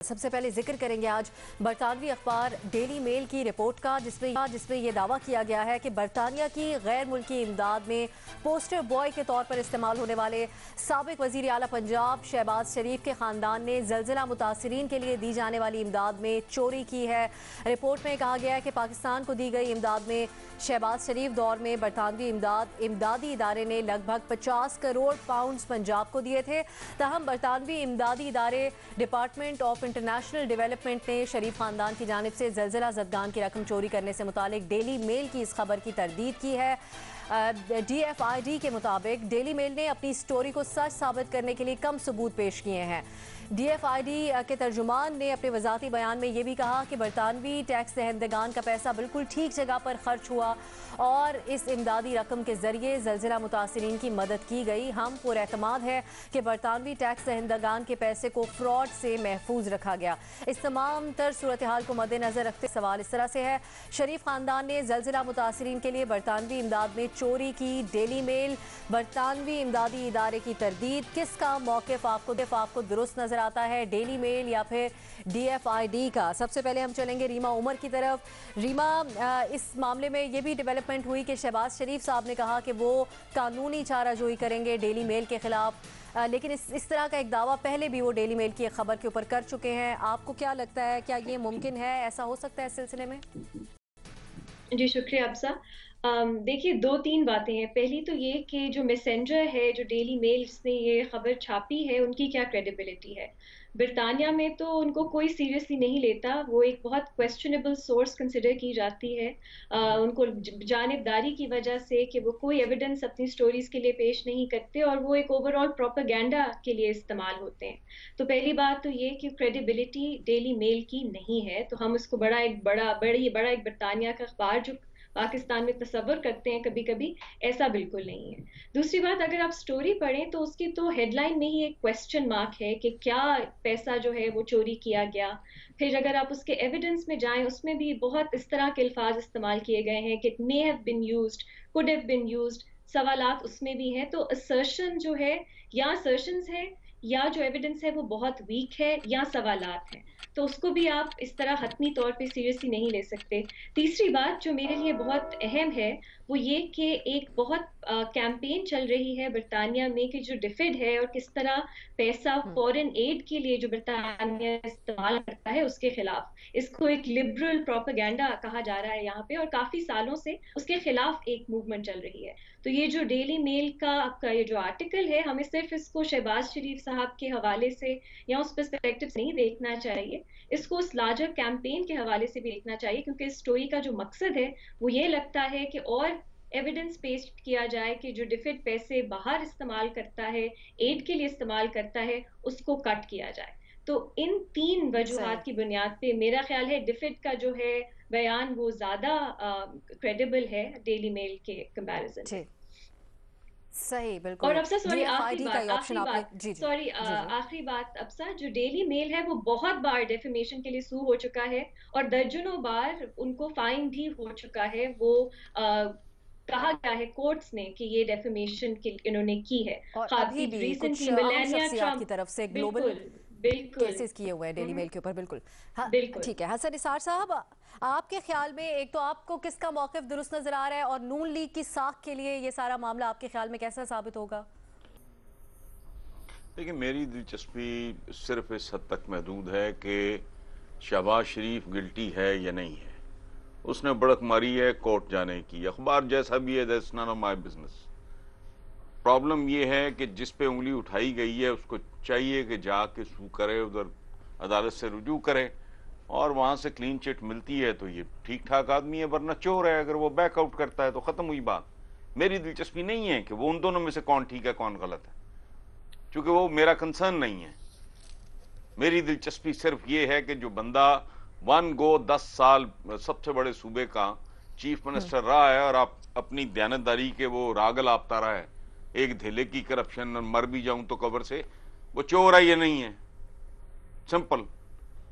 سب سے پہلے ذکر کریں گے آج برطانوی اخبار ڈیلی میل کی رپورٹ کا، جس میں یہ دعویٰ کیا گیا ہے کہ برطانیہ کی غیر ملکی امداد میں پوسٹر بوائے کے طور پر استعمال ہونے والے سابق وزیر اعلیٰ پنجاب شہباز شریف کے خاندان نے زلزلہ متاثرین کے لیے دی جانے والی امداد میں چوری کی ہے۔ رپورٹ میں کہا گیا ہے کہ پاکستان کو دی گئی امداد میں شہباز شریف دور میں برطانوی امدادی ادارے نے لگ بھگ 50 کروڑ پاؤنڈز پنجاب کو دیے تھے، تاہم برطانوی امدادی ادارے ڈپارٹمنٹ آف انٹرنیشنل ڈیولپمنٹ نے شریف خاندان کی جانب سے زلزلہ زدگان کی رقم چوری کرنے سے متعلق ڈیلی میل کی اس خبر کی تردید کی ہے۔ ڈی ایف آئی ڈی کے مطابق ڈیلی میل نے اپنی سٹوری کو سچ ثابت کرنے کے لیے کم ثبوت پیش کیے ہیں۔ ڈی ایف آئی ڈی کے ترجمان نے اپنے وضاحتی بیان میں یہ بھی کہا کہ برطانوی ٹیکس دہندگان کا پیسہ بالکل ٹھیک جگہ پر خرچ ہوا اور اس امدادی رقم کے ذریعے زلزلہ متاثرین کی مدد کی گئی۔ ہم پر اعتماد ہے کہ برطانوی ٹیکس دہندگان کے پیسے کو فراڈ سے محفوظ رکھا گیا۔ اس تمام تر صورتحال کو مد نظر رکھتے سوال اس طرح سے ہے، شریف خاندان نے زلزلہ متاثرین کے لیے برطانوی امداد میں چوری کی، ڈیلی میل برطانوی امدادی ادارے کی تردید، کس کا موقف آپ کو درست نظر آتا ہے، ڈیلی میل یا پھر ڈی ایف آئی ڈی کا؟ سب سے پہلے ہم چلیں گے ریما عمر کی طرف۔ ریما، اس معاملے میں یہ بھی ڈیولپمنٹ ہوئی کہ شہباز شریف صاحب نے کہا کہ وہ قانونی چارہ جوئی کریں گے ڈیلی میل کے خلاف، لیکن اس طرح کا ایک دعویٰ پہلے بھی وہ ڈیلی میل کی ایک خبر کے اوپر کر چکے ہیں۔ آپ کو کیا لگتا ہے، کیا یہ ممکن ہے، ایسا ہو سکتا ہے اس سلسلے میں؟ جی شکریہ افسا۔ دیکھیے دو تین باتیں ہیں۔ پہلی تو یہ کہ جو میسنجر ہے، جو ڈیلی میل جس نے یہ خبر چھاپی ہے، ان کی کیا کریڈیبلٹی ہے۔ برطانیہ میں تو ان کو کوئی سیریسلی نہیں لیتا، وہ ایک بہت کویسچنیبل سورس کنسیڈر کی جاتی ہے۔ ان کو جانبداری کی وجہ سے کہ وہ کوئی ایویڈنس اپنی سٹوریز کے لیے پیش نہیں کرتے اور وہ ایک اوور آل پروپیگینڈا کے لیے استعمال ہوتے ہیں۔ تو پہلی بات تو یہ کہ کریڈیبلٹی ڈیلی میل کی نہیں ہے، تو ہم اس کو بڑا ایک برطانیہ کا اخبار جو پاکستان میں تصور کرتے ہیں کبھی کبھی، ایسا بالکل نہیں ہے۔ دوسری بات، اگر آپ سٹوری پڑھیں تو اس کی تو ہیڈ لائن میں ہی ایک کویسچن مارک ہے کہ کیا پیسہ جو ہے وہ چوری کیا گیا۔ پھر اگر آپ اس کے ایویڈنس میں جائیں، اس میں بھی بہت اس طرح کے الفاظ استعمال کیے گئے ہیں کہ may have been used, could have been used، سوالات اس میں بھی ہیں۔ تو assertion جو ہے، یا assertions ہے یا جو ایویڈنس ہے وہ بہت ویک ہے یا سوالات ہیں، تو اس کو بھی آپ اس طرح حتمی طور پہ سیریسلی نہیں لے سکتے۔ تیسری بات جو میرے لیے بہت اہم ہے وہ یہ کہ ایک بہت کیمپین چل رہی ہے برطانیہ میں کہ جو ڈیفڈ ہے اور کس طرح پیسہ فورن ایڈ کے لیے جو برطانیہ استعمال کرتا ہے اس کے خلاف، اس کو ایک لبرل پروپیگینڈا کہا جا رہا ہے یہاں پہ، اور کافی سالوں سے اس کے خلاف ایک موومنٹ چل رہی ہے۔ تو یہ جو ڈیلی میل کا آپ کا یہ جو آرٹیکل ہے، ہمیں صرف اس کو شہباز شریف صاحب کے حوالے سے یا اس پرسپیکٹو سے نہیں دیکھنا چاہیے، اس کو اس لارجر کیمپین کے حوالے سے بھی دیکھنا چاہیے، کیونکہ اس سٹوری کا جو مقصد ہے وہ یہ لگتا ہے کہ اور ایویڈنس پیش کیا جائے کہ جو ڈیفڈ پیسے باہر استعمال کرتا ہے، ایڈ کے لیے استعمال کرتا ہے، اس کو کٹ کیا جائے۔ تو ان تین صحیح وجوہات کی بنیاد پہ میرا خیال ہے ڈیفڈ کا جو ہے بیان وہ زیادہ کریڈیبل ہے ڈیلی میل کے کمپیریزن میں۔ صحیح، اور بالکل۔ ابسا ڈی سوری ایف آئی آخری ڈی کا بات یہ آپشن آپ نے جی آخری بات ابسا، جو ڈیلی میل ہے وہ بہت بار ڈیفیمیشن کے لیے سو ہو چکا ہے اور درجنوں بار ان کو فائن بھی ہو چکا ہے۔ وہ کہا گیا ہے کورٹس نے کہ یہ ڈیفیمیشن انہوں نے کی ہے۔ اور ابھی خاصی بھی کچھ ریسنٹلی اہم میلانیا شخصیات کی ٹرمپ، طرف سے گلوبل بالکل بالکل کیسز کیے ہوئے ہیں ڈیلی میل کے اوپر، بالکل۔ ہاں بالکل۔ ٹھیک ہے، حسن نثار صاحب، آپ کے خیال میں ایک تو آپ کو کس کا موقف درست نظر آ رہا ہے، اور نون لیگ کی ساکھ کے لیے یہ سارا معاملہ آپ کے خیال میں کیسا ثابت ہوگا؟ دیکھیں، میری دلچسپی صرف اس حد تک محدود ہے کہ شہباز شریف گلٹی ہے یا نہیں ہے۔ اس نے بڑک ماری ہے کورٹ جانے کی، اخبار جیسا بھی ہے، that's none of my business. Problem یہ ہے کہ جس پہ انگلی اٹھائی گئی ہے اس کو چاہیے کہ جا کے سو کرے، ادھر عدالت سے رجوع کرے، اور وہاں سے کلین چٹ ملتی ہے تو یہ ٹھیک ٹھاک آدمی ہے، ورنہ چور ہے۔ اگر وہ بیک آؤٹ کرتا ہے تو ختم ہوئی بات۔ میری دلچسپی نہیں ہے کہ وہ ان دونوں میں سے کون ٹھیک ہے کون غلط ہے، چونکہ وہ میرا کنسرن نہیں ہے۔ میری دلچسپی صرف یہ ہے کہ جو بندہ 10 سال سب سے بڑے صوبے کا چیف منسٹر رہا ہے اور آپ اپنی دیانتداری کے وہ راگل آپتا رہا ہے، ایک دھیلے کی کرپشن، مر بھی جاؤں تو قبر سے، وہ چور ہے یہ نہیں ہے، سمپل۔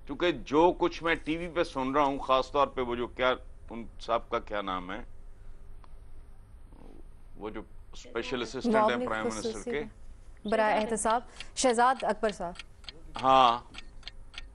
چونکہ جو کچھ میں ٹی وی پہ سن رہا ہوں، خاص طور پہ وہ جو کیا ان صاحب کا کیا نام ہے، وہ جو اسپیشل اسسٹنٹ ہیں پرائم منسٹر کے، برائے احتساب شہزاد اکبر صاحب، ہاں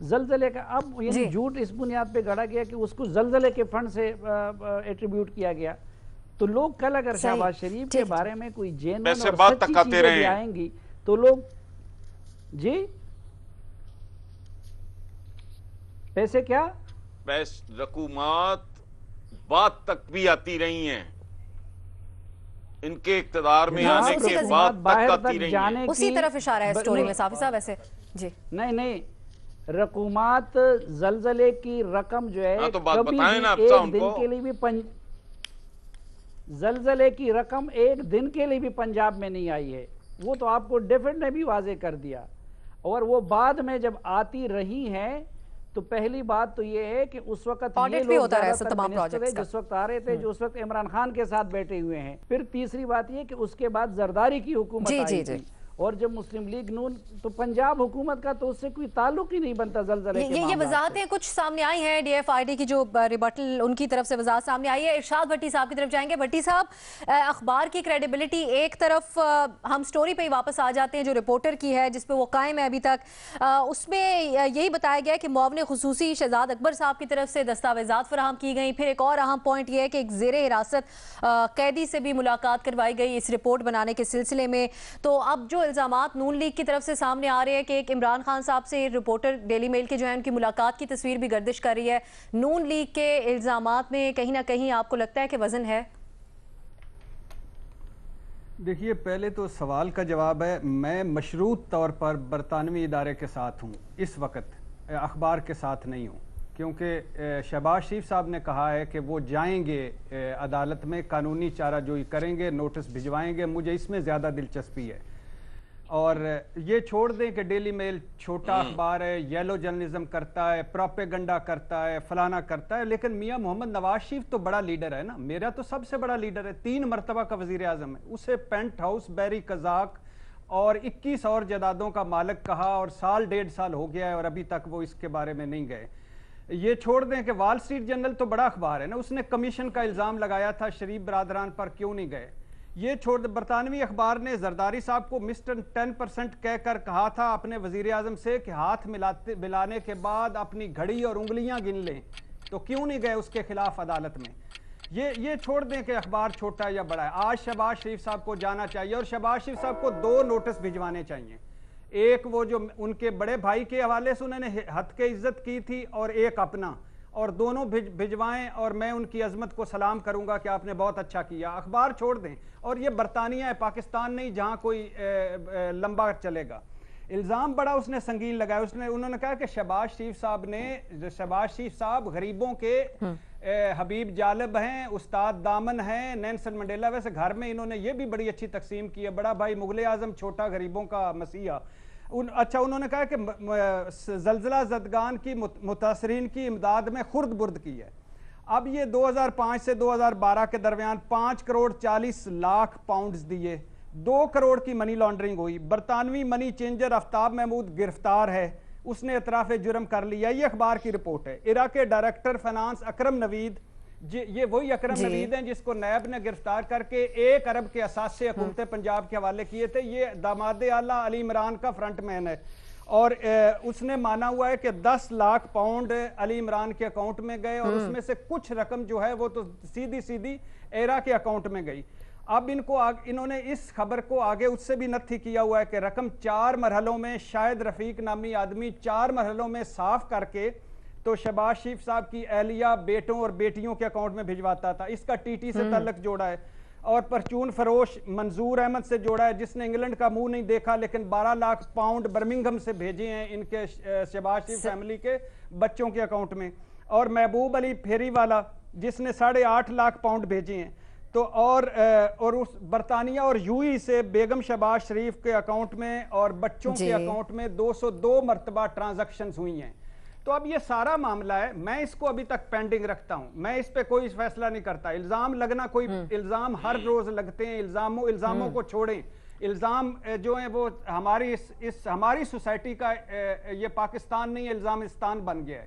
زلزلے کا اب یعنی جھوٹ اس بنیاد پہ گڑا گیا کہ اس کو زلزلے کے فنڈ سے ایٹریبیوٹ کیا گیا. تو لوگ کل اگر شہباز شریف کے بارے میں کوئی جینون اور سچی چیزیں بھی آئیں گی تو لوگ جی پیسے کیا رقومات بات تک بھی آتی رہی ہیں, ان کے اقتدار میں آنے کے بعد تک آتی رہی ہیں. اسی طرف اشارہ ہے سٹوری میں صافی صاحب ایسے جی نہیں رقومات زلزلے کی رقم جو ہے تو بات کبھی بتائیں نا بھی ایک دن کے لیے بھی زلزلے کی رقم ایک دن کے لیے بھی پنجاب میں نہیں آئی ہے. وہ تو آپ کو ڈیفینٹ نے بھی واضح کر دیا, اور وہ بعد میں جب آتی رہی ہیں تو پہلی بات تو یہ ہے کہ اس وقت یہ لوگ جس وقت آ رہے تھے جو اس وقت عمران خان کے ساتھ بیٹھے ہوئے ہیں. پھر تیسری بات یہ کہ اس کے بعد زرداری کی حکومت آئی تھی, اور جب مسلم لیگ نون تو پنجاب حکومت کا تو اس سے کوئی تعلق ہی نہیں بنتا زلزلے کے معاملات. یہ وضاحتیں کچھ سامنے آئی ہیں, ڈی ایف آئی ڈی کی جو ریبٹل ان کی طرف سے وضاحت سامنے آئی ہے. ارشاد بھٹی صاحب کی طرف جائیں گے. بھٹی صاحب, اخبار کی کریڈیبلٹی ایک طرف, ہم سٹوری پہ ہی واپس آ جاتے ہیں جو رپورٹر کی ہے جس پہ وہ قائم ہے ابھی تک, اس میں یہی بتایا گیا کہ معاون خصوصی شہزاد اکبر صاحب کی طرف سے دستاویزات فراہم کی گئیں. پھر ایک اور اہم پوائنٹ یہ ہے کہ ایک زیر حراست قیدی سے بھی ملاقات کروائی گئی اس رپورٹ بنانے کے سلسلے میں. تو اب جو الزامات نون لیگ کی طرف سے سامنے آ رہے ہیں کہ ایک عمران خان صاحب سے رپورٹر ڈیلی میل کے جو ہیں ان کی ملاقات کی تصویر بھی گردش کر رہی ہے, نون لیگ کے الزامات میں کہیں نہ کہیں آپ کو لگتا ہے کہ وزن ہے؟ دیکھیے, پہلے تو سوال کا جواب ہے, میں مشروط طور پر برطانوی ادارے کے ساتھ ہوں, اس وقت اخبار کے ساتھ نہیں ہوں, کیونکہ شہباز شریف صاحب نے کہا ہے کہ وہ جائیں گے عدالت میں, قانونی چارہ جوئی کریں گے, نوٹس بھجوائیں گے. مجھے اس میں زیادہ دلچسپی ہے. اور یہ چھوڑ دیں کہ ڈیلی میل چھوٹا اخبار ہے, یلو جرنلزم کرتا ہے, پروپیگنڈا کرتا ہے, فلانا کرتا ہے, لیکن میاں محمد نواز شریف تو بڑا لیڈر ہے نا, میرا تو سب سے بڑا لیڈر ہے, 3 مرتبہ کا وزیر اعظم ہے. اسے پینٹ ہاؤس, بیری قزاق اور 21 اور جائیدادوں کا مالک کہا, اور 1.5 سال ہو گیا ہے اور ابھی تک وہ اس کے بارے میں نہیں گئے. یہ چھوڑ دیں کہ وال اسٹریٹ جرنل تو بڑا اخبار ہے نا, اس نے کمیشن کا الزام لگایا تھا شریف برادران پر, کیوں نہیں گئے. یہ چھوڑ دیں, برطانوی اخبار نے زرداری صاحب کو مسٹر 10% کہہ کر کہا تھا اپنے وزیر اعظم سے کہ ہاتھ ملانے کے بعد اپنی گھڑی اور انگلیاں گن لیں, تو کیوں نہیں گئے اس کے خلاف عدالت میں. یہ چھوڑ دیں کہ اخبار چھوٹا یا بڑا ہے. آج شہباز شریف صاحب کو جانا چاہیے, اور شہباز شریف صاحب کو 2 نوٹس بھجوانے چاہیے. ایک وہ جو ان کے بڑے بھائی کے حوالے سے انہوں نے حد کے عزت کی تھی, اور ایک اپنا, اور دونوں بھجوائیں, اور میں ان کی عظمت کو سلام کروں گا کہ آپ نے بہت اچھا کیا. اخبار چھوڑ دیں, اور یہ برطانیہ ہے, پاکستان نہیں جہاں کوئی لمبا چلے گا. الزام بڑا اس نے سنگین لگایا. انہوں نے کہا کہ شہباز شریف صاحب غریبوں کے حبیب جالب ہیں, استاد دامن ہیں, نیلسن منڈیلا. ویسے گھر میں انہوں نے یہ بھی بڑی اچھی تقسیم کی ہے, بڑا بھائی مغل اعظم, چھوٹا غریبوں کا مسیحا. اچھا, انہوں نے کہا کہ زلزلہ زدگان کی متاثرین کی امداد میں خرد برد کی ہے. اب یہ 2005 سے 2012 کے درمیان 5 کروڑ 40 لاکھ پاؤنڈز دیے, 2 کروڑ کی منی لانڈرنگ ہوئی. برطانوی منی چینجر آفتاب محمود گرفتار ہے, اس نے اعتراف جرم کر لیا. یہ اخبار کی رپورٹ ہے. عراق کے ڈائریکٹر فنانس اکرم نوید, یہ وہی اکرم نوید ہیں جس کو نیب نے گرفتار کر کے 1 ارب کے اثاثے حکومت پنجاب کے حوالے کیے تھے. یہ داماد اعلیٰ علی عمران کا فرنٹ مین ہے, اور اس نے مانا ہوا ہے کہ 10 لاکھ پاؤنڈ علی عمران کے اکاؤنٹ میں گئے, اور اس میں سے کچھ رقم جو ہے وہ تو سیدھی ایرا کے اکاؤنٹ میں گئی. اب انہوں نے اس خبر کو آگے اس سے بھی نتھی کیا ہوا ہے کہ رقم 4 مرحلوں میں, شاید رفیق نامی آدمی 4 مرحلوں میں صاف کر کے تو شہباز شریف صاحب کی اہلیہ, بیٹوں اور بیٹیوں کے اکاؤنٹ میں بھجواتا تھا. اس کا ٹی ٹی سے تعلق جوڑا ہے, اور پرچون فروش منظور احمد سے جوڑا ہے جس نے انگلینڈ کا منہ نہیں دیکھا, لیکن 12 لاکھ پاؤنڈ برمنگھم سے بھیجے ہیں ان کے شہباز شریف فیملی کے بچوں کے اکاؤنٹ میں. اور محبوب علی پھیری والا جس نے 8.5 لاکھ پاؤنڈ بھیجے ہیں. تو اور اس برطانیہ اور یو ای سے بیگم شہباز شریف کے اکاؤنٹ میں اور بچوں کے اکاؤنٹ میں 202 مرتبہ ٹرانزیکشنز ہوئی ہیں. تو اب یہ سارا معاملہ ہے, میں اس کو ابھی تک پینڈنگ رکھتا ہوں, میں اس پہ کوئی فیصلہ نہیں کرتا. الزام لگنا, کوئی الزام ہر روز لگتے ہیں, الزاموں کو چھوڑیں. الزام جو ہیں وہ ہماری سوسائٹی کا, یہ پاکستان نہیں الزامستان بن گیا ہے.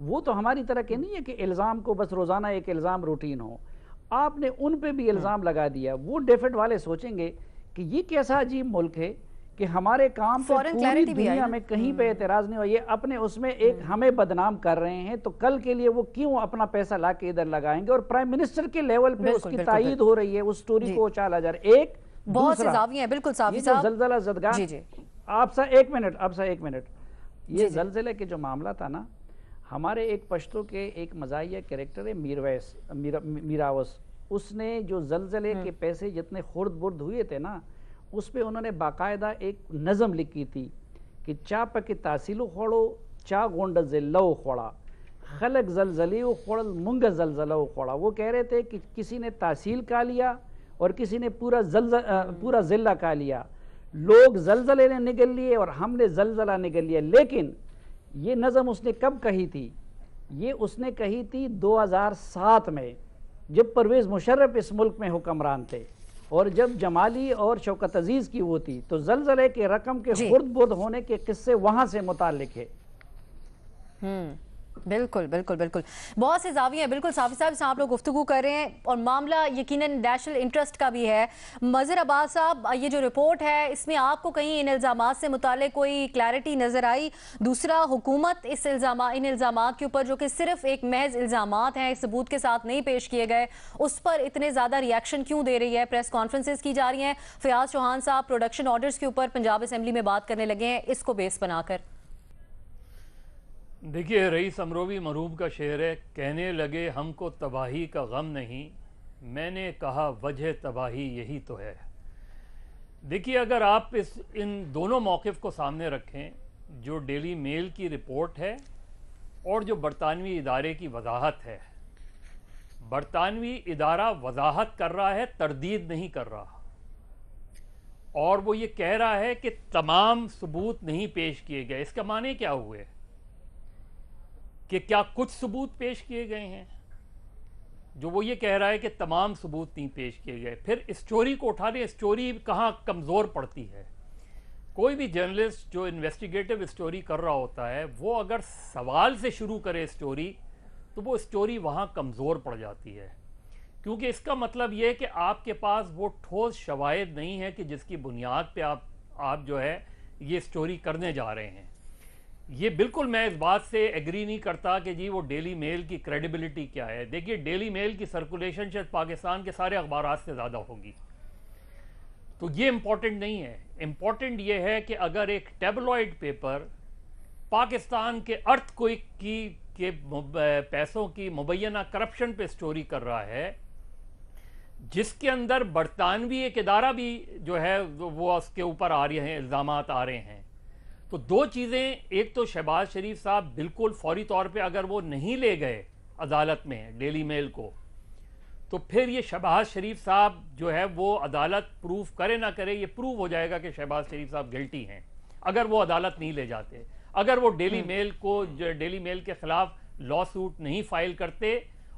وہ تو ہماری طرح کے نہیں ہے کہ الزام کو بس روزانہ ایک الزام روٹین ہو. آپ نے ان پہ بھی الزام لگا دیا. وہ ڈیفٹ والے سوچیں گے کہ یہ کیسا عجیب ملک ہے کہ ہمارے کام پہ پوری دنیا میں کہیں پہ اعتراض نہیں ہوا, یہ اپنے اس میں ایک ہمیں بدنام کر رہے ہیں, تو کل کے لیے وہ کیوں اپنا پیسہ لا کے ادھر لگائیں گے؟ اور پرائم منسٹر کے لیول پہ اس کی تائید ہو رہی ہے, اس سٹوری کو اچھالا جا رہا ہے. ایک بہت سے زاویے ہیں. بالکل صافی صاحب, زلزلہ زدگاہ, آپ سا ایک منٹ, یہ زلزلے کے جو معاملہ تھا نا, ہمارے ایک پشتو کے ایک مزاحیہ کریکٹر ہے میراوس, اس نے جو زلزلے کے پیسے جتنے خرد برد ہوئے تھے نا, اس پہ انہوں نے باقاعدہ ایک نظم لکھی تھی کہ چا پک تحصیلو خوڑو چا گونڈ زلو خوڑا خلق زلزلیو خوڑل منگ زلزلو خوڑا. وہ کہہ رہے تھے کہ کسی نے تحصیل کا لیا اور کسی نے پورا ضلع کا لیا, لوگ زلزلے نے نگل لیے اور ہم نے زلزلہ نگل لیا. لیکن یہ نظم اس نے کب کہی تھی؟ یہ اس نے کہی تھی 2007 میں, جب پرویز مشرف اس ملک میں حکمران تھے اور جب جمالی اور شوکت عزیز کی وہ تھی. تو زلزلے کے رقم کے خرد برد ہونے کے قصے وہاں سے متعلق ہے. بالکل بالکل بالکل, بہت سے زاویے ہیں. بالکل صافی صاحب سے آپ لوگ گفتگو کر رہے ہیں اور معاملہ یقیناً نیشنل انٹرسٹ کا بھی ہے. مظہر عباس صاحب, یہ جو رپورٹ ہے اس میں آپ کو کہیں ان الزامات سے متعلق کوئی کلیئرٹی نظر آئی؟ دوسرا, حکومت ان الزامات کے اوپر جو کہ صرف ایک محض الزامات ہیں, ثبوت کے ساتھ نہیں پیش کیے گئے, اس پر اتنے زیادہ ریاکشن کیوں دے رہی ہے؟ پریس کانفرنسز کی جا رہی ہیں. فیاض چوہان صاحب پروڈکشن آرڈرز کے اوپر پنجاب اسمبلی میں بات کرنے لگے ہیں, اس کو بیس بنا کر. دیکھیے, رئیس امروی مرحوم کا شعر ہے, کہنے لگے ہم کو تباہی کا غم نہیں, میں نے کہا وجہ تباہی یہی تو ہے. دیکھیے, اگر آپ ان دونوں موقف کو سامنے رکھیں, جو ڈیلی میل کی رپورٹ ہے اور جو برطانوی ادارے کی وضاحت ہے, برطانوی ادارہ وضاحت کر رہا ہے, تردید نہیں کر رہا, اور وہ یہ کہہ رہا ہے کہ تمام ثبوت نہیں پیش کیے گئے. اس کا معنی کیا ہوئے کہ کیا کچھ ثبوت پیش کیے گئے ہیں؟ جو وہ یہ کہہ رہا ہے کہ تمام ثبوت نہیں پیش کیے گئے. پھر اسٹوری کو اٹھا دیں, اسٹوری کہاں کمزور پڑتی ہے. کوئی بھی جرنلسٹ جو انویسٹیگیٹو اسٹوری کر رہا ہوتا ہے, وہ اگر سوال سے شروع کرے اسٹوری, تو وہ اسٹوری وہاں کمزور پڑ جاتی ہے, کیونکہ اس کا مطلب یہ ہے کہ آپ کے پاس وہ ٹھوس شواہد نہیں ہے کہ جس کی بنیاد پہ آپ جو ہے یہ اسٹوری کرنے جا رہے ہیں. یہ بالکل میں اس بات سے ایگری نہیں کرتا کہ جی وہ ڈیلی میل کی کریڈیبلٹی کیا ہے. دیکھیے, ڈیلی میل کی سرکولیشن شاید پاکستان کے سارے اخبارات سے زیادہ ہوگی, تو یہ امپورٹنٹ نہیں ہے. امپورٹنٹ یہ ہے کہ اگر ایک ٹیبلوئڈ پیپر پاکستان کے ارتھ کوئک کے پیسوں کی مبینہ کرپشن پہ سٹوری کر رہا ہے, جس کے اندر برطانوی ایک ادارہ بھی جو ہے وہ اس کے اوپر آ رہے ہیں, الزامات آ رہے ہیں, تو دو چیزیں. ایک تو شہباز شریف صاحب بالکل فوری طور پہ اگر وہ نہیں لے گئے عدالت میں ڈیلی میل کو, تو پھر یہ شہباز شریف صاحب جو ہے وہ عدالت پروف کرے نہ کرے, یہ پروو ہو جائے گا کہ شہباز شریف صاحب گلٹی ہیں اگر وہ عدالت نہیں لے جاتے. اگر وہ ڈیلی میل کے خلاف لا سوٹ نہیں فائل کرتے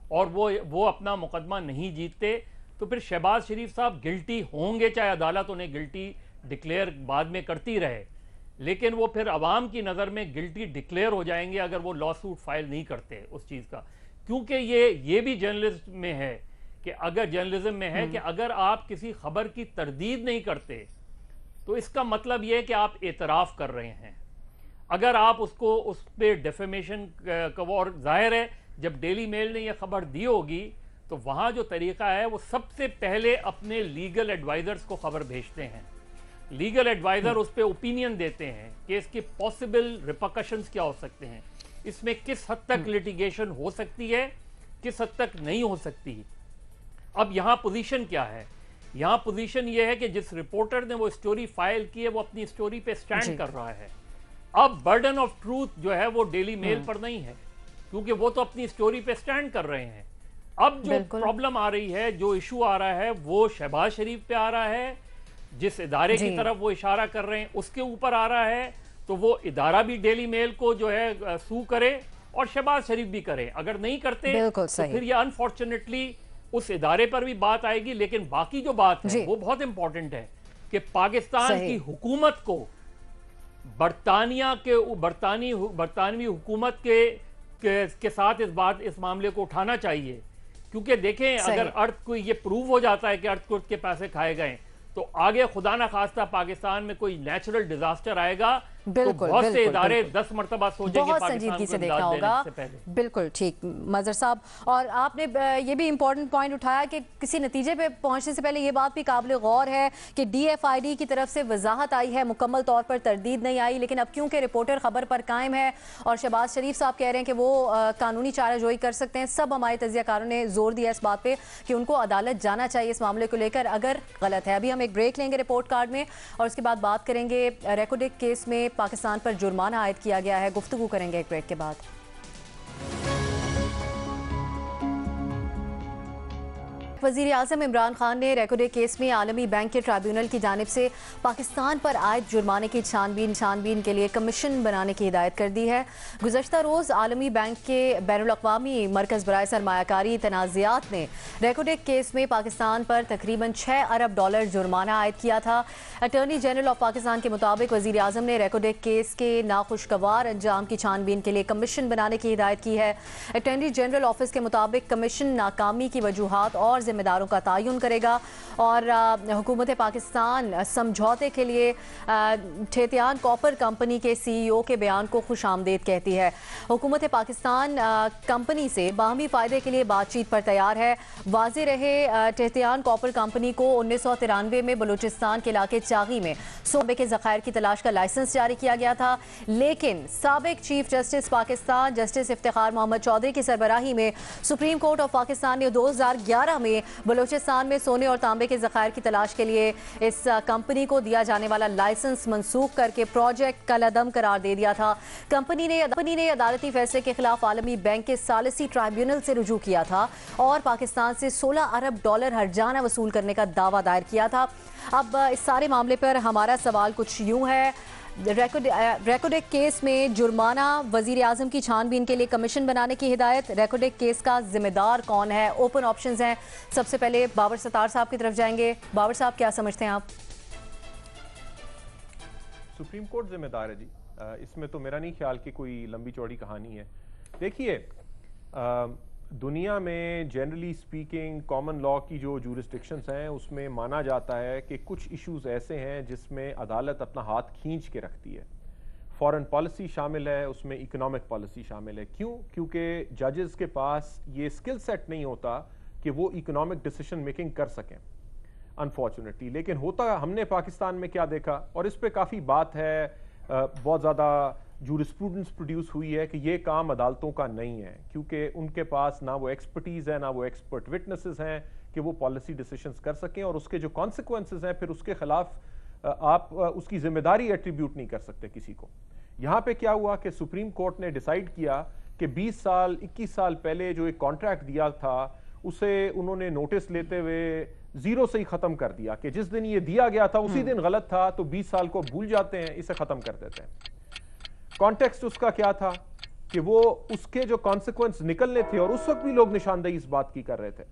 اور وہ اپنا مقدمہ نہیں جیتتے, تو پھر شہباز شریف صاحب گلٹی ہوں گے, چاہے عدالت انہیں گلٹی ڈکلیئر بعد میں کرتی رہے, لیکن وہ پھر عوام کی نظر میں گلٹی ڈکلیئر ہو جائیں گے اگر وہ لا سوٹ فائل نہیں کرتے اس چیز کا. کیونکہ یہ بھی جرنلزم میں ہے کہ اگر آپ کسی خبر کی تردید نہیں کرتے, تو اس کا مطلب یہ ہے کہ آپ اعتراف کر رہے ہیں. اگر آپ اس پہ ڈیفیمیشن کا, اور ظاہر ہے جب ڈیلی میل نے یہ خبر دی ہوگی تو وہاں جو طریقہ ہے وہ سب سے پہلے اپنے لیگل ایڈوائزرز کو خبر بھیجتے ہیں. لیگل ایڈوائزر اس پہ اوپینین دیتے ہیں کہ اس کے پاسبل ریپرکشنز کیا ہو سکتے ہیں, اس میں کس حد تک لیٹیگیشن ہو سکتی ہے, کس حد تک نہیں ہو سکتی. اب یہاں پوزیشن کیا ہے؟ یہاں پوزیشن یہ ہے کہ جس رپورٹر نے وہ اسٹوری فائل کی ہے وہ اپنی اسٹوری پہ سٹینڈ کر رہا ہے. اب برڈن آف ٹروتھ جو ہے وہ ڈیلی میل پر نہیں ہے, کیونکہ وہ تو اپنی اسٹوری پہ سٹینڈ کر رہے ہیں. اب جو پرابلم آ رہی ہے, جو ایشو آ رہا ہے, وہ شہباز شریف پہ آ رہا ہے, جس ادارے کی طرف وہ اشارہ کر رہے ہیں اس کے اوپر آ رہا ہے. تو وہ ادارہ بھی ڈیلی میل کو جو ہے سو کرے اور شہباز شریف بھی کرے. اگر نہیں کرتے تو پھر یہ انفارچونیٹلی اس ادارے پر بھی بات آئے گی. لیکن باقی جو بات ہے وہ بہت امپورٹنٹ ہے کہ پاکستان کی حکومت کو برطانوی حکومت کے کے ساتھ اس معاملے کو اٹھانا چاہیے، کیونکہ دیکھیں اگر ارتھ کوئی یہ پروو ہو جاتا ہے کہ ارتھ کوئک کے پیسے کھائے گئے تو آگے خدا نہ خواستہ پاکستان میں کوئی نیچرل ڈیزاسٹر آئے گا تو بہت سے ادارے 10 مرتبہ سوچیں گے پاکستان کو امداد دینے سے پہلے۔ بالکل ٹھیک مظہر صاحب، اور آپ نے یہ بھی امپورٹنٹ پوائنٹ اٹھایا کہ کسی نتیجے پہ پہنچنے سے پہلے یہ بات بھی قابل غور ہے کہ ڈی ایف آئی ڈی کی طرف سے وضاحت آئی ہے، مکمل طور پر تردید نہیں آئی، لیکن اب کیونکہ رپورٹر خبر پر قائم ہے اور شہباز شریف صاحب کہہ رہے ہیں کہ وہ قانونی چارہ جوئی کر سکتے ہیں، سب ہمارے تجزیہ کاروں نے زور دیا اس بات پہ کہ ان کو عدالت جانا چاہیے اس معاملے کو لے کر اگر غلط ہے۔ ابھی ہم ایک بریک لیں گے رپورٹ کارڈ میں اور اس کے بعد بات کریں گے ریکوڈک کیس میں پاکستان پر جرمانہ عائد کیا گیا ہے، گفتگو کریں گے ایک بریک کے بعد۔ وزیر اعظم عمران خان نے ریکوڈے کیس میں عالمی بینک کے ٹرائیبیونل کی جانب سے پاکستان پر عائد جرمانے کی چھانبین کے لیے کمیشن بنانے کی ہدایت کر دی ہے۔ گزشتہ روز عالمی بینک کے بین الاقوامی مرکز برائے سرمایہ کاری تنازعات نے ریکوڈے کیس میں پاکستان پر تقریباً 6 ارب ڈالر جرمانہ عائد کیا تھا۔ اٹارنی جنرل آف پاکستان کے مطابق وزیر اعظم نے ریکوڈے کیس کے ناخوشگوار انجام کی چھانبین کے لیے کمیشن بنانے کی ہدایت کی ہے۔ اٹارنی جنرل آفس کے مطابق کمیشن ناکامی کی وجوہات اور ذمہ داروں کا تعین کرے گا اور حکومت پاکستان سمجھوتے کے لیے ٹھیتیان کاپر کمپنی کے سی ای او کے بیان کو خوش آمدید کہتی ہے۔ حکومت پاکستان کمپنی سے باہمی فائدے کے لیے بات چیت پر تیار ہے۔ واضح رہے ٹھیتیان کاپر کمپنی کو 1993 میں بلوچستان کے علاقے چاغی میں سونے کے ذخائر کی تلاش کا لائسنس جاری کیا گیا تھا، لیکن سابق chief justice Pakistan justice Iftikhar Muhammad Chaudhry کی سربراہی میں سپریم کورٹ آف پاکستان نے 2011 میں بلوچستان میں سونے اور تانبے کے ذخائر کی تلاش کے لیے اس کمپنی کو دیا جانے والا لائسنس منسوخ کر کے پروجیکٹ کالعدم قرار دے دیا تھا۔ کمپنی نے عدالتی فیصلے کے خلاف عالمی بینک کے ثالثی ٹرائیبیونل سے رجوع کیا تھا اور پاکستان سے 16 ارب ڈالر ہرجانہ وصول کرنے کا دعویٰ دائر کیا تھا۔ اب اس سارے معاملے پر ہمارا سوال کچھ یوں ہے، ریکوڈک کیس میں جرمانہ، وزیر اعظم کی چھانبین کے لیے کمیشن بنانے کی ہدایت، ریکوڈک کیس کا ذمہ دار کون ہے، اوپن آپشنز ہیں۔ سب سے پہلے بابر ستار صاحب کی طرف جائیں گے۔ بابر صاحب کیا سمجھتے ہیں آپ؟ سپریم کورٹ ذمہ دار ہے جی، اس میں تو میرا نہیں خیال کہ کوئی لمبی چوڑی کہانی ہے۔ دیکھیے دنیا میں جنرلی سپیکنگ کامن لاء کی جو جورسڈکشنز ہیں اس میں مانا جاتا ہے کہ کچھ ایشوز ایسے ہیں جس میں عدالت اپنا ہاتھ کھینچ کے رکھتی ہے۔ فورن پالیسی شامل ہے، اس میں اکنامک پالیسی شامل ہے۔ کیوں؟ کیونکہ ججز کے پاس یہ سکل سیٹ نہیں ہوتا کہ وہ اکنامک ڈیسیشن میکنگ کر سکیں انفارچونیٹلی۔ لیکن ہوتا ہم نے پاکستان میں کیا دیکھا، اور اس پہ کافی بات ہے، بہت زیادہ جورسپروڈنس پروڈیوس ہوئی ہے کہ یہ کام عدالتوں کا نہیں ہے، کیونکہ ان کے پاس نہ وہ ایکسپرٹیز ہے نہ وہ ایکسپرٹ وٹنسز ہیں کہ وہ پالیسی ڈیسیشنز کر سکیں، اور اس کے جو کانسیکوینسز ہیں پھر اس کے خلاف آپ اس کی ذمہ داری ایٹریبیوٹ نہیں کر سکتے کسی کو۔ یہاں پہ کیا ہوا کہ سپریم کورٹ نے ڈیسائیڈ کیا کہ 20 سال 21 سال پہلے جو ایک کانٹریکٹ دیا تھا اسے انہوں نے نوٹس لیتے ہوئے زیرو سے ہی ختم کر دیا کہ جس دن یہ دیا گیا تھا اسی دن غلط تھا، تو 20 سال کو بھول جاتے ہیں، اسے ختم کر دیتے ہیں۔ کانٹیکسٹ اس کا کیا تھا کہ وہ اس کے جو کانسیکوینس نکلنے تھے، اور اس وقت بھی لوگ نشاندہی اس بات کی کر رہے تھے۔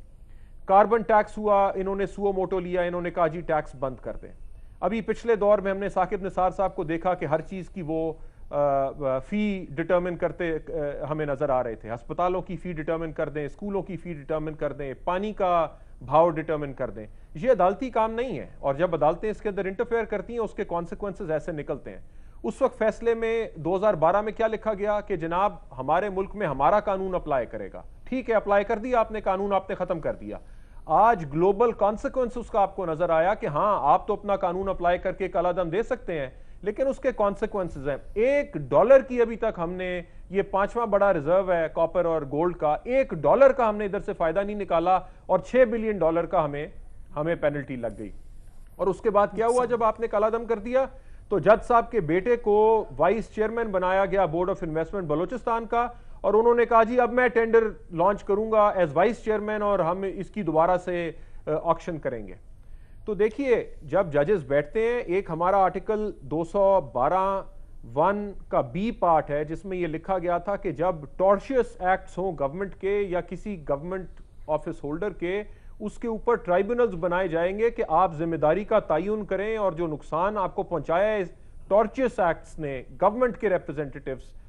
کاربن ٹیکس ہوا، انہوں نے سو موٹو لیا، انہوں نے کہا جی ٹیکس بند کر دیں۔ ابھی پچھلے دور میں ہم نے ثاقب نثار صاحب کو دیکھا کہ ہر چیز کی وہ فی ڈٹرمن کرتے ہمیں نظر آ رہے تھے۔ ہسپتالوں کی فی ڈٹرمن کر دیں، اسکولوں کی فی ڈٹرمن کر دیں، پانی کا بھاؤ ڈٹرمن کر دیں۔ یہ عدالتی کام نہیں ہے، اور جب عدالتیں اس کے اندر انٹرفیئر کرتی ہیں اس کے کانسیکوینسز ایسے نکلتے ہیں۔ اس وقت فیصلے میں 2012 میں کیا لکھا گیا کہ جناب ہمارے ملک میں ہمارا قانون اپلائی کرے گا۔ ٹھیک ہے، اپلائی کر دیا آپ نے قانون، آپ نے ختم کر دیا۔ آج گلوبل کانسیکوینس اس کا آپ کو نظر آیا کہ ہاں آپ تو اپنا قانون اپلائی کر کے کالعدم دے سکتے ہیں، لیکن اس کے کانسیکوینسز ہیں۔ $1 کی ابھی تک ہم نے، یہ 5واں بڑا ریزرو ہے کاپر اور گولڈ کا، $1 کا ہم نے ادھر سے فائدہ نہیں نکالا، اور $6 بلین کا ہمیں پینلٹی لگ گئی۔ اور اس کے بعد کیا ہوا جب آپ نے کالعدم کر دیا، تو جج صاحب کے بیٹے کو وائس چیئرمین بنایا گیا بورڈ آف انویسٹمنٹ بلوچستان کا، اور انہوں نے کہا جی اب میں ٹینڈر لانچ کروں گا ایز وائس چیئرمین، اور ہم اس کی دوبارہ سے آکشن کریں گے۔ تو دیکھیے جب ججز بیٹھتے ہیں، ایک ہمارا آرٹیکل 212(1) کا بی پارٹ ہے جس میں یہ لکھا گیا تھا کہ جب ٹارشیس ایکٹس ہوں گورنمنٹ کے یا کسی گورنمنٹ آفس ہولڈر کے، اس کے اوپر ٹرائیبونلز بنائے جائیں گے کہ آپ ذمہ داری کا تعین کریں، اور جو نقصان آپ کو پہنچایا ہے ٹارچیس ایکٹس نے گورنمنٹ کے ریپرزینٹیٹیوز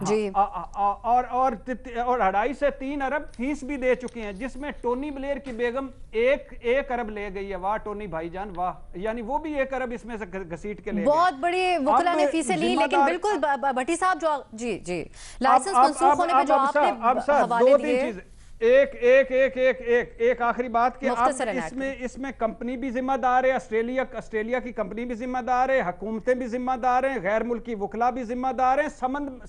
جی اور 2.5 سے 3 ارب فیس بھی دے چکے ہیں، جس میں ٹونی بلیئر کی بیگم 1 ارب لے گئی ہے. واہ ٹونی بھائی جان واہ، یعنی وہ بھی 1 ارب اس میں سے گھسیٹ کے لے گئے. بہت بڑی وکلا نے فیسیں لی، لیکن بالکل بھٹی صاحب جو جی لائسنس منسوخ ہونے پہ جو آپ نے حوالے دیے. ایک آخری بات کہ اب اس میں کمپنی بھی ذمہ دار ہے، آسٹریلیا کی کمپنی بھی ذمہ دار ہے، حکومتیں بھی ذمہ دار ہیں، غیر ملکی وکلا بھی ذمہ دار ہیں،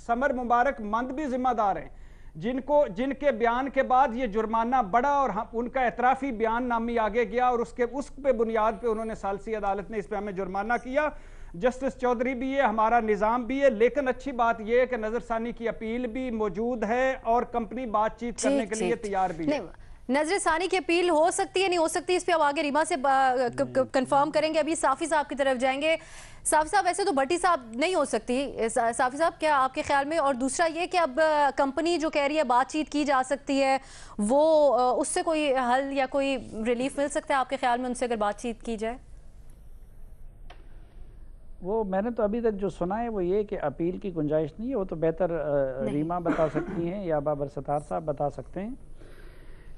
سمر مبارک مند بھی ذمہ دار ہیں، جن کے بیان کے بعد یہ جرمانہ بڑھا اور ان کا اعترافی بیان نامی آگے گیا، اور اس پہ بنیاد پہ انہوں نے ثالثی عدالت نے اس پہ ہمیں جرمانہ کیا. جسٹس چودھری بھی ہے، ہمارا نظام بھی ہے، لیکن اچھی بات یہ ہے کہ نظر ثانی کی اپیل بھی موجود ہے اور کمپنی بات چیت کرنے کے لیے تیار بھی ہے. نظر ثانی کی اپیل ہو سکتی ہے نہیں ہو سکتی، اس پہ اب آگے ریما سے کنفرم کریں گے. ابھی صافی صاحب کی طرف جائیں گے. صافی صاحب ایسے تو بھٹی صاحب نہیں ہو سکتی، صافی صاحب کیا آپ کے خیال میں؟ اور دوسرا یہ کہ اب کمپنی جو کہہ رہی ہے بات چیت کی جا سکتی ہے، وہ اس سے کوئی حل یا کوئی ریلیف مل سکتا ہے آپ کے خیال میں ان سے اگر بات چیت کی جائے؟ وہ میں نے تو ابھی تک جو سنا ہے وہ یہ کہ اپیل کی گنجائش نہیں ہے، وہ تو بہتر ریما بتا سکتی ہیں یا بابر ستار صاحب بتا سکتے ہیں.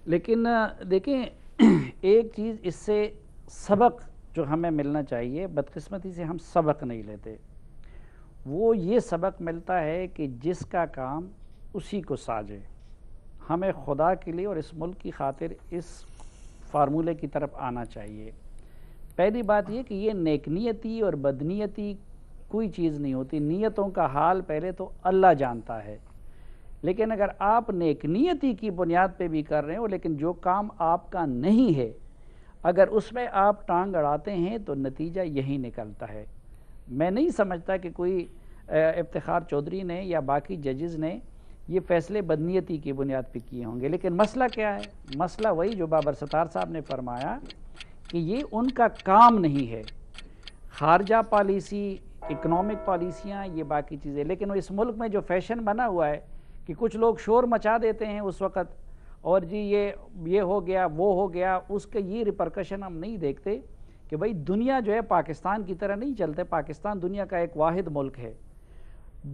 لیکن دیکھیں ایک چیز اس سے سبق جو ہمیں ملنا چاہیے، بدقسمتی سے ہم سبق نہیں لیتے. وہ یہ سبق ملتا ہے کہ جس کا کام اسی کو ساجے. ہمیں خدا کے لیے اور اس ملک کی خاطر اس فارمولے کی طرف آنا چاہیے. پہلی بات یہ کہ یہ نیک نیتی اور بدنیتی کوئی چیز نہیں ہوتی. نیتوں کا حال پہلے تو اللہ جانتا ہے، لیکن اگر آپ نیک نیتی کی بنیاد پہ بھی کر رہے ہو لیکن جو کام آپ کا نہیں ہے، اگر اس میں آپ ٹانگ اڑاتے ہیں تو نتیجہ یہی نکلتا ہے. میں نہیں سمجھتا کہ کوئی افتخار چودھری نے یا باقی ججز نے یہ فیصلے بدنیتی کی بنیاد پہ کیے ہوں گے. لیکن مسئلہ کیا ہے؟ مسئلہ وہی جو بابر ستار صاحب نے فرمایا کہ یہ ان کا کام نہیں ہے. خارجہ پالیسی، اکنامک پالیسیاں، یہ باقی چیزیں. لیکن اس ملک میں جو فیشن بنا ہوا ہے کہ کچھ لوگ شور مچا دیتے ہیں اس وقت، اور جی یہ ہو گیا وہ ہو گیا، اس کا یہ ریپرکشن ہم نہیں دیکھتے کہ بھئی دنیا جو ہے پاکستان کی طرح نہیں چلتے. پاکستان دنیا کا ایک واحد ملک ہے.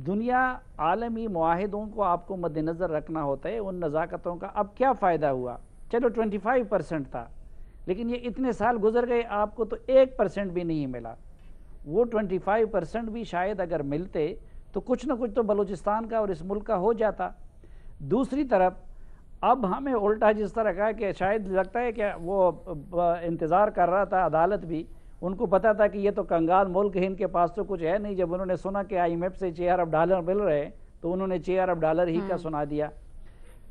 دنیا عالمی معاہدوں کو آپ کو مد نظر رکھنا ہوتا ہے، ان نزاکتوں کا. اب کیا فائدہ ہوا؟ چلو 25% تھا، لیکن یہ اتنے سال گزر گئے، آپ کو تو 1% بھی نہیں ملا. وہ 25% بھی شاید اگر ملتے تو کچھ نہ کچھ تو بلوچستان کا اور اس ملک کا ہو جاتا. دوسری طرف اب ہمیں الٹا جس طرح کہا کہ شاید لگتا ہے کہ وہ انتظار کر رہا تھا عدالت بھی، ان کو پتا تھا کہ یہ تو کنگال ملک ہے، ان کے پاس تو کچھ ہے نہیں. جب انہوں نے سنا کہ IMF سے $6 ارب مل رہے تو انہوں نے $6 ارب ہی کا سنا دیا.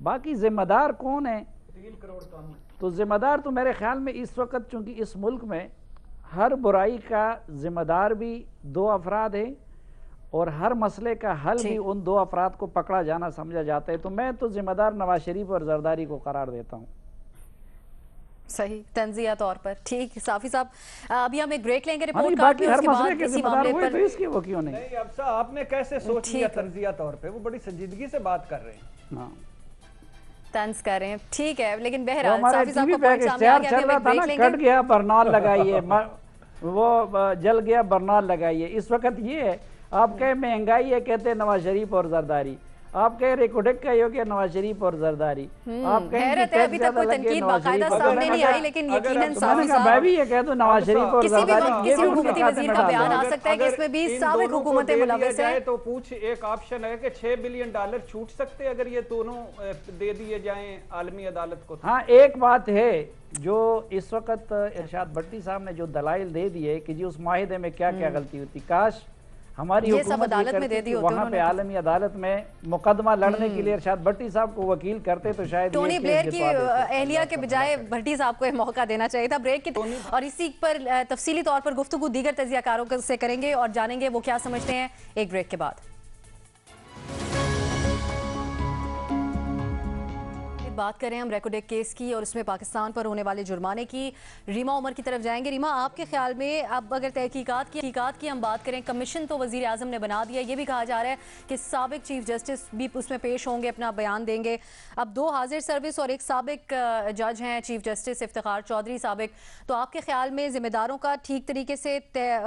باقی ذمہ دار کون ہے؟ 3 کروڑ کام. تو ذمہ دار تو میرے خیال میں اس وقت چونکہ اس ملک میں ہر برائی کا ذمہ دار بھی 2 افراد ہیں اور ہر مسئلے کا حل بھی ان 2 افراد کو پکڑا جانا سمجھا جاتا ہے. تو میں تو ذمہ دار نواز شریف اور زرداری کو قرار دیتا ہوں. صحیح تنزیہ طور پر. ٹھیک صافی صاحب ابھی ہم ایک بریک لیں گے رپورٹ باقی ہر مسئلے کے ذمہ دار ہوئے تو اس کی وہ کیوں نہیں؟ نہیں اب صاحب آپ نے کیسے سوچ لیا تنزیہ طور پہ؟ وہ بڑی سنجیدگی سے بات کر رہے ہیں، طنز کر رہے ہیں. ٹھیک ہے لیکن بہرحال صافی صاحب کا پوائنٹ سامنے آ گیا. چل رہا تھا نا، کٹ گیا برنال لگائیے، وہ جل گیا برنال لگائیے. اس وقت یہ ہے آپ کہے مہنگائی ہے، کہتے ہیں نواز شریف اور زرداری. آپ کہہ ریکوڈک کا یہ ہو گیا نواز شریف اور زرداری. آپ حیرت ہے ابھی تک کوئی تنقید باقاعدہ سامنے نہیں آئی، لیکن یقیناً صافی میں صاحب بھی یہ کہہ دوں نواز شریف اور زرداری کسی حکومتی وزیر کا بیان آ سکتا ہے کہ اس میں بھی سابق حکومتیں ملوث ہیں. تو پوچھ ایک آپشن ہے کہ $6 بلین چھوٹ سکتے اگر یہ دونوں دے دیے جائیں عالمی عدالت کو. ہاں ایک بات ہے جو اس وقت ارشاد بھٹی صاحب نے جو دلائل دے دیے کہ جی اس معاہدے میں کیا کیا غلطی ہوتی، کاش ہماری حکومت یہ کرتی کہ وہاں پہ عالمی عدالت میں مقدمہ لڑنے کے لیے ارشاد بھٹی صاحب کو وکیل کرتے تو شاید ٹونی بلیئر کی اہلیہ کے بجائے بھٹی صاحب کو موقع دینا چاہیے تھا. بریک اور اسی پر تفصیلی طور پر گفتگو دیگر تجزیہ کاروں سے کریں گے اور جانیں گے وہ کیا سمجھتے ہیں ایک بریک کے بعد. بات کریں ہم ریکوڈیک کیس کی اور اس میں پاکستان پر ہونے والے جرمانے کی. ریما عمر کی طرف جائیں گے. ریما آپ کے خیال میں اب اگر تحقیقات کی ہم بات کریں، کمیشن تو وزیر اعظم نے بنا دیا، یہ بھی کہا جا رہا ہے کہ سابق چیف جسٹس بھی اس میں پیش ہوں گے، اپنا بیان دیں گے. اب 2 حاضر سروس اور ایک سابق جج ہیں چیف جسٹس افتخار چودھری سابق. تو آپ کے خیال میں ذمہ داروں کا ٹھیک طریقے سے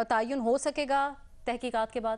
تعین ہو سکے گا تحقیقات کے بعد؟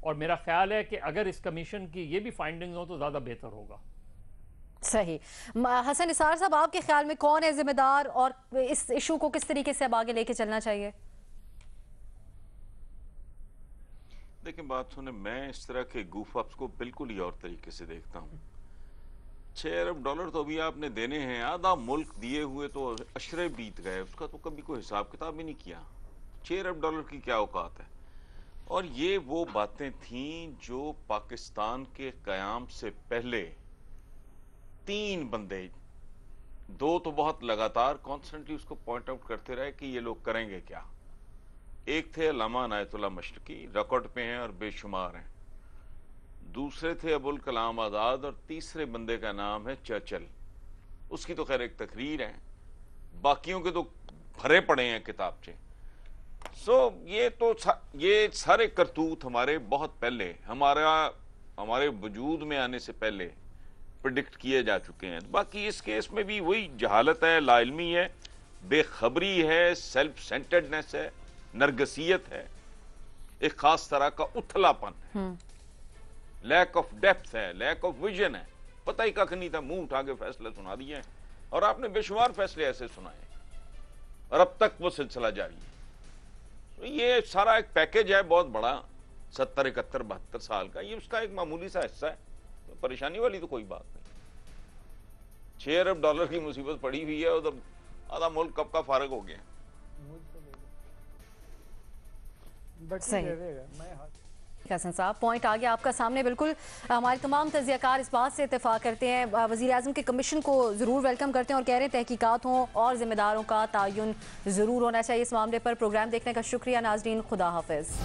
اور میرا خیال ہے کہ اگر اس کمیشن کی یہ بھی فائنڈنگز ہوں تو زیادہ بہتر ہوگا. صحیح. حسن نثار صاحب، آپ کے خیال میں کون ہے ذمہ دار اور اس ایشو کو کس طریقے سے اب آگے لے کے چلنا چاہیے؟ دیکھیں بات سنیں، میں اس طرح کے گوف اپس کو بالکل ہی اور طریقے سے دیکھتا ہوں. $6 ارب تو ابھی آپ نے دینے ہیں، آدھا ملک دیے ہوئے تو اشرے بیت گئے، اس کا تو کبھی کوئی حساب کتاب ہی نہیں کیا. $6 ارب کی کیا اوقات ہے؟ اور یہ وہ باتیں تھیں جو پاکستان کے قیام سے پہلے 3 بندے، 2 تو بہت لگاتار کانسٹنٹلی اس کو پوائنٹ آؤٹ کرتے رہے کہ یہ لوگ کریں گے کیا. ایک تھے علامہ عنایت اللہ مشرقی، ریکارڈ پہ ہیں اور بے شمار ہیں. دوسرے تھے ابوالکلام آزاد، اور تیسرے بندے کا نام ہے چرچل. اس کی تو خیر ایک تقریر ہے، باقیوں کے تو بھرے پڑے ہیں کتابچے. یہ سارے کرتوت ہمارے بہت پہلے، ہمارے وجود میں آنے سے پہلے پریڈکٹ کیے جا چکے ہیں. باقی اس کیس میں بھی وہی جہالت ہے، لا علمی ہے، بے خبری ہے، سیلف سینٹرڈنس ہے، نرگسیت ہے، ایک خاص طرح کا اتھلا پن ہے، لیک آف ڈیپتھ ہے، لیک آف ویژن ہے. پتہ ہی کھ نہیں تھا، منہ اٹھا کے فیصلے سنا دیے ہیں، اور آپ نے بے شمار فیصلے ایسے سنائے اور اب تک وہ سلسلہ جاری ہے. یہ سارا ایک پیکج ہے بہت بڑا، 70 71 72 سال کا. یہ اس کا ایک معمولی سا حصہ ہے، پریشانی والی تو کوئی بات نہیں. $6 ارب کی مصیبت پڑی ہوئی ہے، ادھر آدھا ملک کب کا فارغ ہو گیا. حسن صاحب، پوائنٹ آ گیا آپ کا سامنے. بالکل ہمارے تمام تجزیہ کار اس بات سے اتفاق کرتے ہیں، وزیر اعظم کے کمیشن کو ضرور ویلکم کرتے ہیں اور کہہ رہے ہیں تحقیقات ہوں اور ذمہ داروں کا تعین ضرور ہونا چاہیے اس معاملے پر. پروگرام دیکھنے کا شکریہ ناظرین، خدا حافظ.